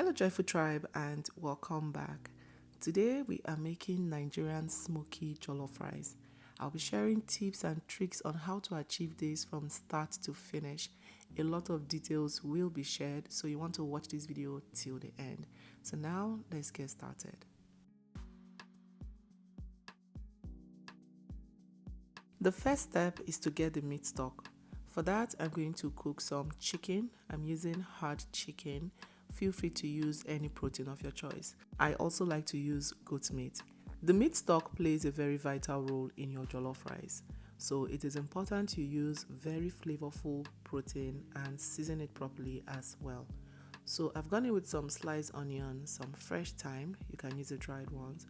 Hello Joyful Tribe and welcome back. Today we are making Nigerian smoky jollof rice. I'll be sharing tips and tricks on how to achieve this from start to finish. A lot of details will be shared, so you want to watch this video till the end. So now let's get started. The first step is to get the meat stock. For that, I'm going to cook some chicken. I'm using hard chicken. Feel free to use any protein of your choice. I also like to use goat meat. The meat stock plays a very vital role in your jollof rice. So it is important you use very flavorful protein and season it properly as well. So I've gone in with some sliced onion, some fresh thyme, you can use the dried ones,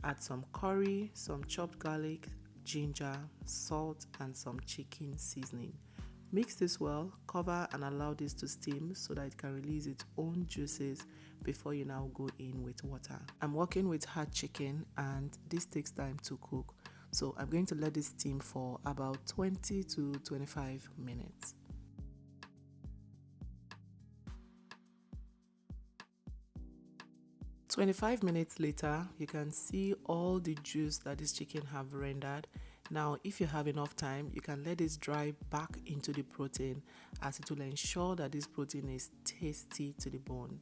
add some curry, some chopped garlic, ginger, salt, and some chicken seasoning. Mix this well, cover and allow this to steam so that it can release its own juices before you now go in with water. I'm working with hard chicken and this takes time to cook. So I'm going to let this steam for about 20 to 25 minutes. "25 minutes later, you can see all the juice that this chicken have rendered. Now, if you have enough time, you can let this dry back into the protein as it will ensure that this protein is tasty to the bone.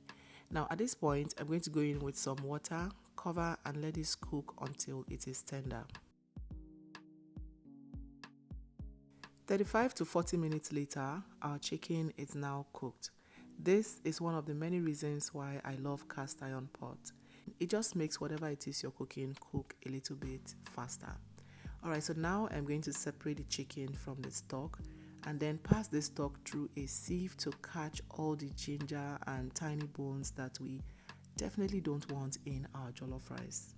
Now, at this point, I'm going to go in with some water, cover and let this cook until it is tender. 35 to 40 minutes later, our chicken is now cooked. This is one of the many reasons why I love cast iron pot. It just makes whatever it is you're cooking cook a little bit faster. Alright, so now I'm going to separate the chicken from the stock and then pass the stock through a sieve to catch all the ginger and tiny bones that we definitely don't want in our jollof rice.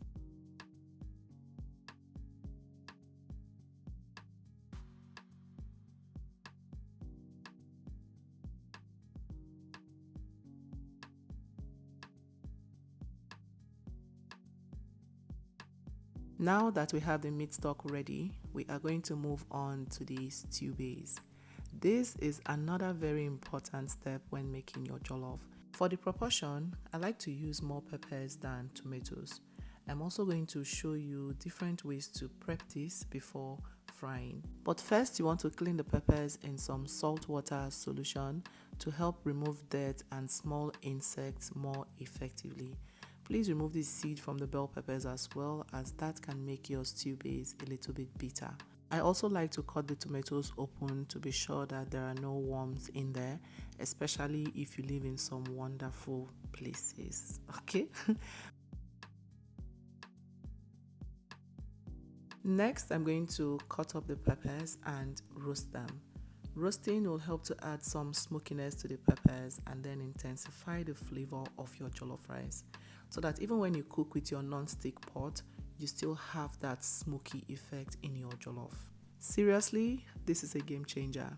Now that we have the meat stock ready, we are going to move on to the stew base. This is another very important step when making your jollof. For the proportion, I like to use more peppers than tomatoes. I'm also going to show you different ways to prep this before frying. But first, you want to clean the peppers in some salt water solution to help remove dirt and small insects more effectively. Please remove the seed from the bell peppers as well, as that can make your stew base a little bit bitter. I also like to cut the tomatoes open to be sure that there are no worms in there, especially if you live in some wonderful places. Okay. Next, I'm going to cut up the peppers and roast them. Roasting will help to add some smokiness to the peppers and then intensify the flavor of your jollof rice, so that even when you cook with your non-stick pot, you still have that smoky effect in your jollof. Seriously, this is a game changer.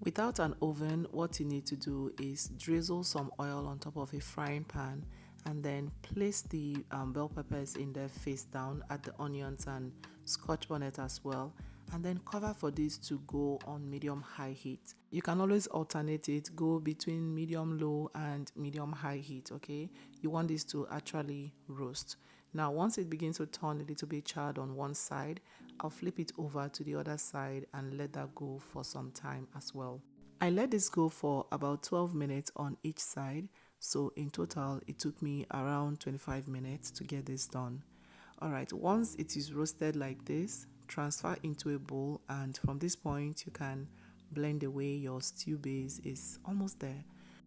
Without an oven, what you need to do is drizzle some oil on top of a frying pan and then place the bell peppers in there face down, add the onions and scotch bonnet as well, and then cover for this to go on medium-high heat. You can always alternate it, go between medium-low and medium-high heat, okay? You want this to actually roast. Now, once it begins to turn a little bit charred on one side, I'll flip it over to the other side and let that go for some time as well. I let this go for about 12 minutes on each side, so in total, it took me around 25 minutes to get this done. Alright, once it is roasted like this, transfer into a bowl, and from this point you can blend away your stew base is almost there.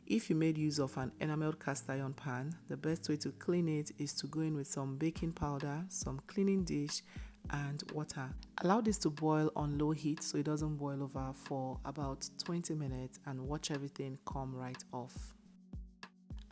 If you made use of an enameled cast iron pan, the best way to clean it is to go in with some baking powder, some cleaning dish and water. Allow this to boil on low heat so it doesn't boil over for about 20 minutes and watch everything come right off.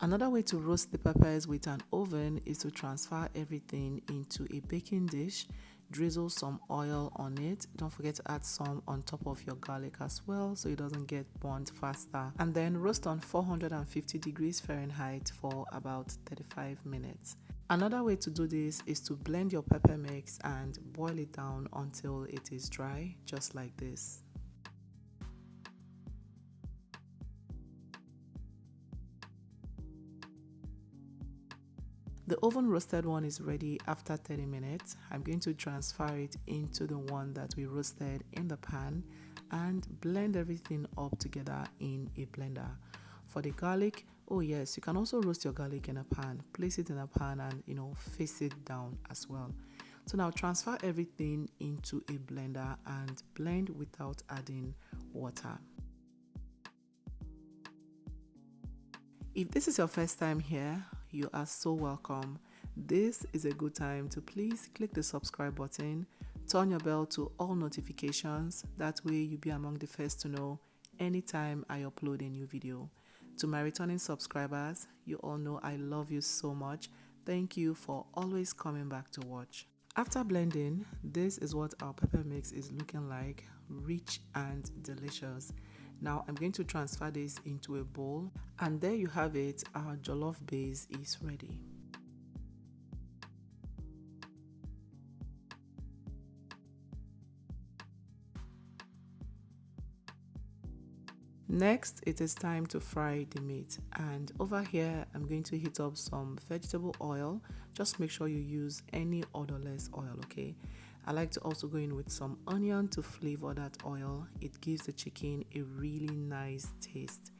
Another way to roast the peppers with an oven is to transfer everything into a baking dish, drizzle some oil on it. Don't forget to add some on top of your garlic as well so it doesn't get burnt faster. And then roast on 450 degrees Fahrenheit for about 35 minutes. Another way to do this is to blend your pepper mix and boil it down until it is dry, just like this. The oven roasted one is ready after 30 minutes. I'm going to transfer it into the one that we roasted in the pan and blend everything up together in a blender. For the garlic, oh yes, you can also roast your garlic in a pan. Place it in a pan and face it down as well. So now transfer everything into a blender and blend without adding water. If this is your first time here, you are so welcome. This is a good time to please click the subscribe button, turn your bell to all notifications. That way you'll be among the first to know anytime I upload a new video. To my returning subscribers, you all know I love you so much. Thank you for always coming back to watch. After blending, this is what our pepper mix is looking like, rich and delicious. Now I'm going to transfer this into a bowl, and there you have it, our jollof base is ready. Next, it is time to fry the meat, and over here I'm going to heat up some vegetable oil. Just make sure you use any odorless oil, okay? I like to also go in with some onion to flavor that oil. It gives the chicken a really nice taste.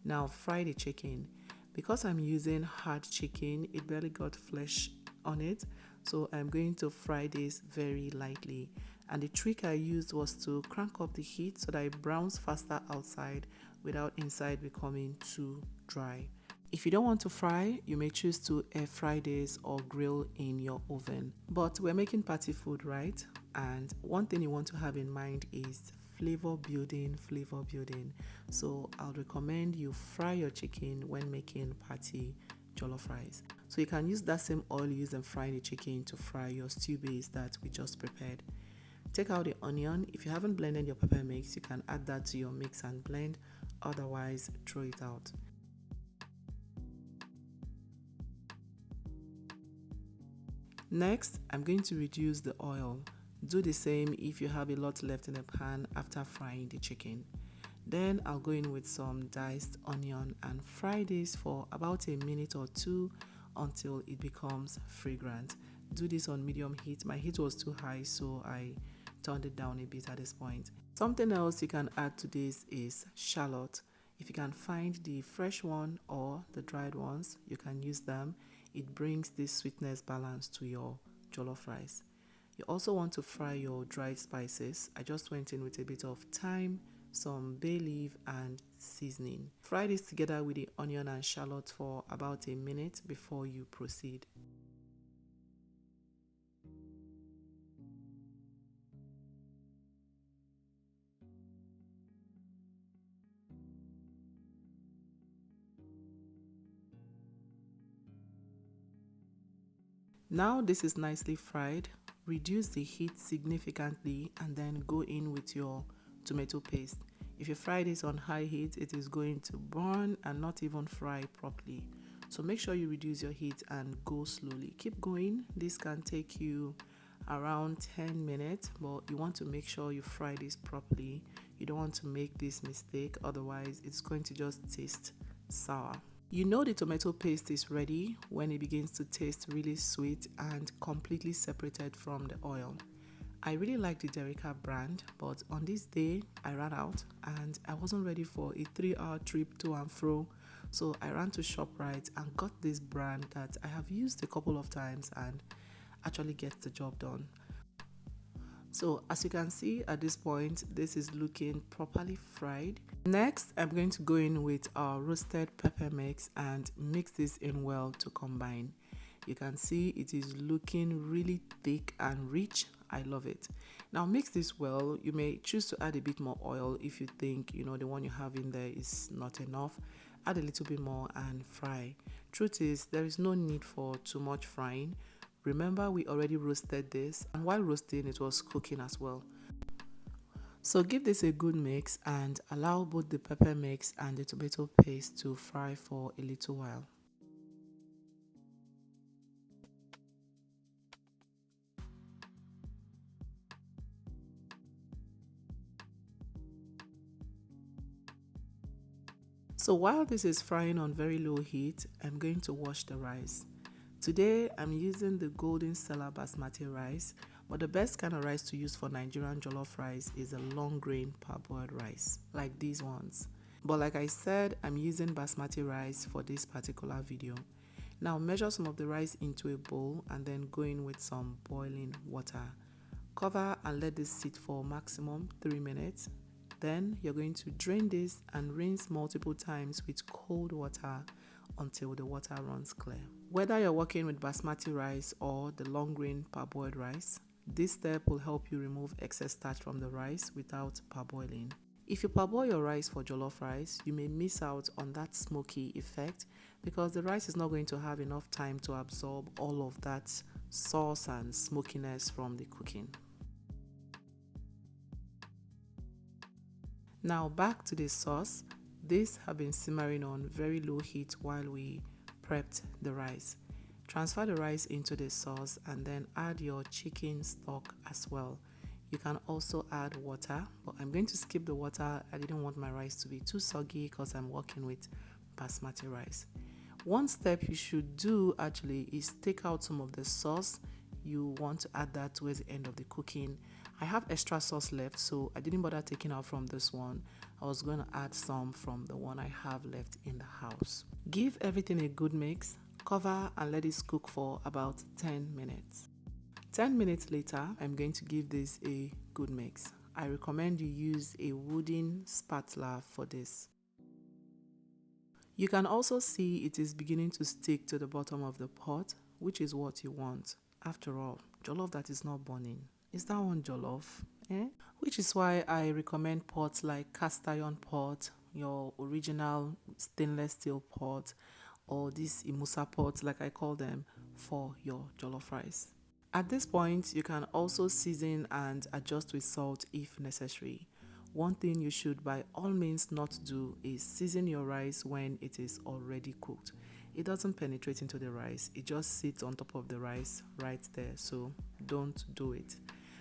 Now fry the chicken. Because I'm using hard chicken, it barely got flesh on it, so I'm going to fry this very lightly. And the trick I used was to crank up the heat so that it browns faster outside without inside becoming too dry. If you don't want to fry, you may choose to air fry this or grill in your oven. But we're making party food, right? And one thing you want to have in mind is flavor building. So I'll recommend you fry your chicken when making party jollof rice. So you can use that same oil used in frying the chicken to fry your stew base that we just prepared. Take out the onion. If you haven't blended your pepper mix, you can add that to your mix and blend. Otherwise, throw it out. Next, I'm going to reduce the oil. Do the same if you have a lot left in the pan after frying the chicken. Then I'll go in with some diced onion and fry this for about a minute or two until it becomes fragrant. Do this on medium heat. My heat was too high, so I turned it down a bit at this point. Something else you can add to this is shallot. If you can find the fresh one or the dried ones, you can use them. It brings this sweetness balance to your jollof rice. You also want to fry your dried spices. I just went in with a bit of thyme, some bay leaf and seasoning. Fry this together with the onion and shallot for about a minute before you proceed. Now this is nicely fried. Reduce the heat significantly and then go in with your tomato paste. If you fry this on high heat, it is going to burn and not even fry properly. So make sure you reduce your heat and go slowly. Keep going. This can take you around 10 minutes, but you want to make sure you fry this properly. You don't want to make this mistake, otherwise it's going to just taste sour. You know the tomato paste is ready when it begins to taste really sweet and completely separated from the oil. I really like the Derica brand, but on this day I ran out and I wasn't ready for a 3-hour trip to and fro. So I ran to ShopRite and got this brand that I have used a couple of times and actually gets the job done. So as you can see at this point, this is looking properly fried. Next, I'm going to go in with our roasted pepper mix and mix this in well to combine. You can see it is looking really thick and rich. I love it. Now mix this well. You may choose to add a bit more oil if you think the one you have in there is not enough. Add a little bit more and fry. Truth is, there is no need for too much frying. Remember, we already roasted this, and while roasting it was cooking as well. So give this a good mix and allow both the pepper mix and the tomato paste to fry for a little while. So while this is frying on very low heat, I'm going to wash the rice. Today I'm using the Golden Stellar Basmati rice, but the best kind of rice to use for Nigerian jollof rice is a long grain parboiled rice, like these ones. But like I said, I'm using basmati rice for this particular video. Now measure some of the rice into a bowl and then go in with some boiling water. Cover and let this sit for maximum 3 minutes. Then you're going to drain this and rinse multiple times with cold water until the water runs clear. Whether you're working with basmati rice or the long grain parboiled rice, this step will help you remove excess starch from the rice without parboiling. If you parboil your rice for jollof rice, you may miss out on that smoky effect because the rice is not going to have enough time to absorb all of that sauce and smokiness from the cooking. Now back to the sauce. This have been simmering on very low heat while we prepped the rice. Transfer the rice into the sauce and then add your chicken stock as well. You can also add water, but I'm going to skip the water. I didn't want my rice to be too soggy because I'm working with basmati rice. One step you should do actually is take out some of the sauce. You want to add that towards the end of the cooking. I have extra sauce left, so I didn't bother taking out from this one. I was going to add some from the one I have left in the house. Give everything a good mix, cover and let it cook for about 10 minutes. 10 minutes later, I'm going to give this a good mix. I recommend you use a wooden spatula for this. You can also see it is beginning to stick to the bottom of the pot, which is what you want. After all, jollof that is not burning, is that one jollof? Which is why I recommend pots like cast iron pot, your original stainless steel pot, or these imusa pots like I call them, for your jollof rice. At this point, you can also season and adjust with salt if necessary. One thing you should by all means not do is season your rice when it is already cooked. It doesn't penetrate into the rice, it just sits on top of the rice right there, so don't do it.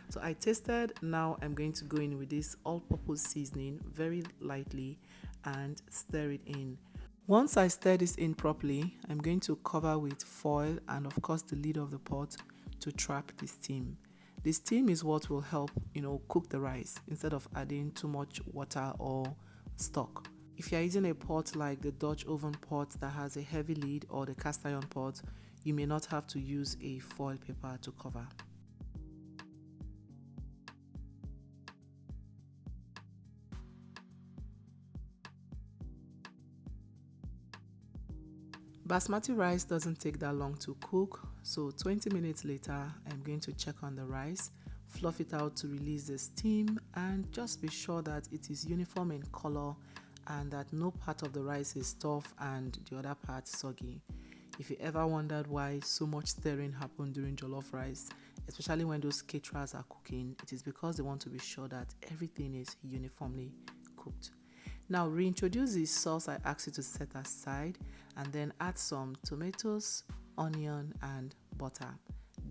So I tasted. Now I'm going to go in with this all-purpose seasoning very lightly and stir it in. Once I stir this in properly, I'm going to cover with foil and of course the lid of the pot to trap the steam. The steam is what will help, cook the rice instead of adding too much water or stock. If you're using a pot like the Dutch oven pot that has a heavy lid or the cast iron pot, you may not have to use a foil paper to cover. Basmati rice doesn't take that long to cook, so 20 minutes later, I'm going to check on the rice, fluff it out to release the steam, and just be sure that it is uniform in color and that no part of the rice is tough and the other part soggy. If you ever wondered why so much stirring happened during jollof rice, especially when those caterers are cooking, it is because they want to be sure that everything is uniformly cooked. Now reintroduce the sauce I asked you to set aside and then add some tomatoes, onion and butter.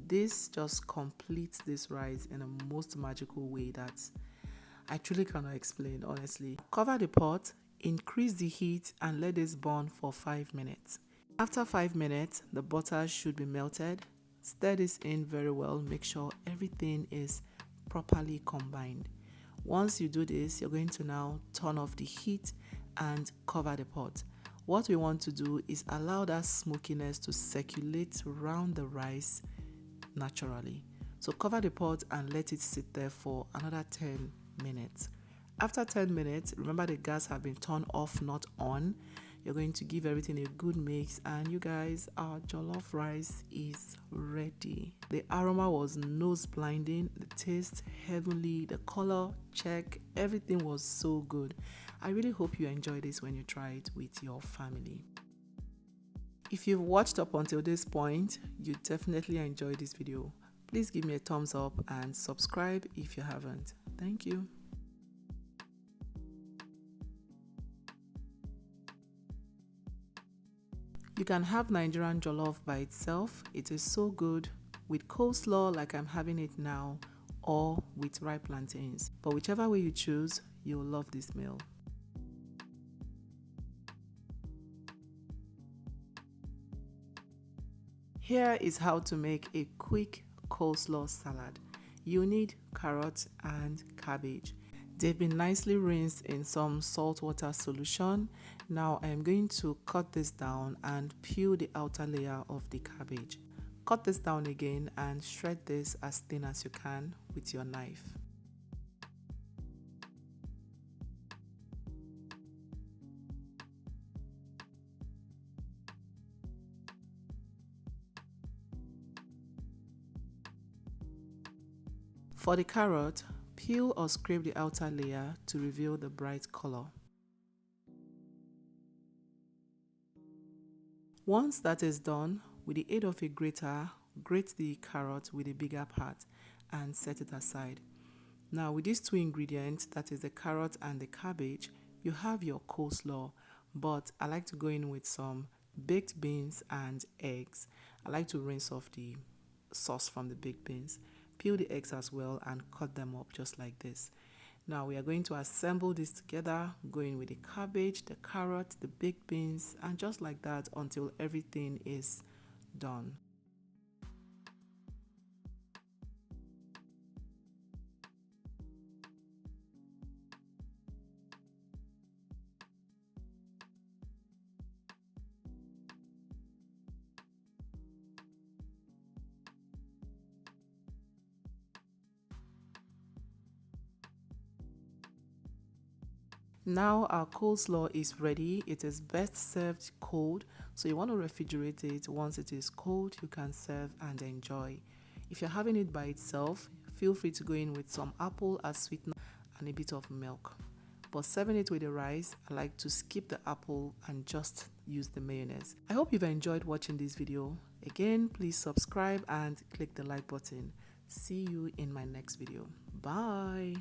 This just completes this rice in a most magical way that I truly cannot explain, honestly. Cover the pot, increase the heat and let this burn for 5 minutes. After 5 minutes, the butter should be melted. Stir this in very well, make sure everything is properly combined. Once you do this, you're going to now turn off the heat and cover the pot. What we want to do is allow that smokiness to circulate around the rice naturally. So cover the pot and let it sit there for another 10 minutes. After 10 minutes, remember the gas have been turned off, not on. You're going to give everything a good mix and you guys, our jollof rice is ready. The aroma was nose blinding, the taste heavenly, the color check, everything was so good. I really hope you enjoy this when you try it with your family. If you've watched up until this point, you definitely enjoyed this video. Please give me a thumbs up and subscribe if you haven't. Thank you. You can have Nigerian jollof by itself. It is so good with coleslaw like I'm having it now, or with ripe plantains. But whichever way you choose, you'll love this meal. Here is how to make a quick coleslaw salad. You need carrots and cabbage. They've been nicely rinsed in some salt water solution. Now I am going to cut this down and peel the outer layer of the cabbage. Cut this down again and shred this as thin as you can with your knife. For the carrot, peel or scrape the outer layer to reveal the bright color. Once that is done, with the aid of a grater, grate the carrot with the bigger part and set it aside. Now with these two ingredients, that is the carrot and the cabbage, you have your coleslaw, but I like to go in with some baked beans and eggs. I like to rinse off the sauce from the baked beans, peel the eggs as well and cut them up just like this. Now we are going to assemble this together, going with the cabbage, the carrot, the baked beans, and just like that until everything is done. Now our coleslaw is ready. It is best served cold, so you want to refrigerate it. Once it is cold, you can serve and enjoy. If you're having it by itself, feel free to go in with some apple as sweetener and a bit of milk. But serving it with the rice, I like to skip the apple and just use the mayonnaise. I hope you've enjoyed watching this video. Again, please subscribe and click the like button. See you in my next video. Bye.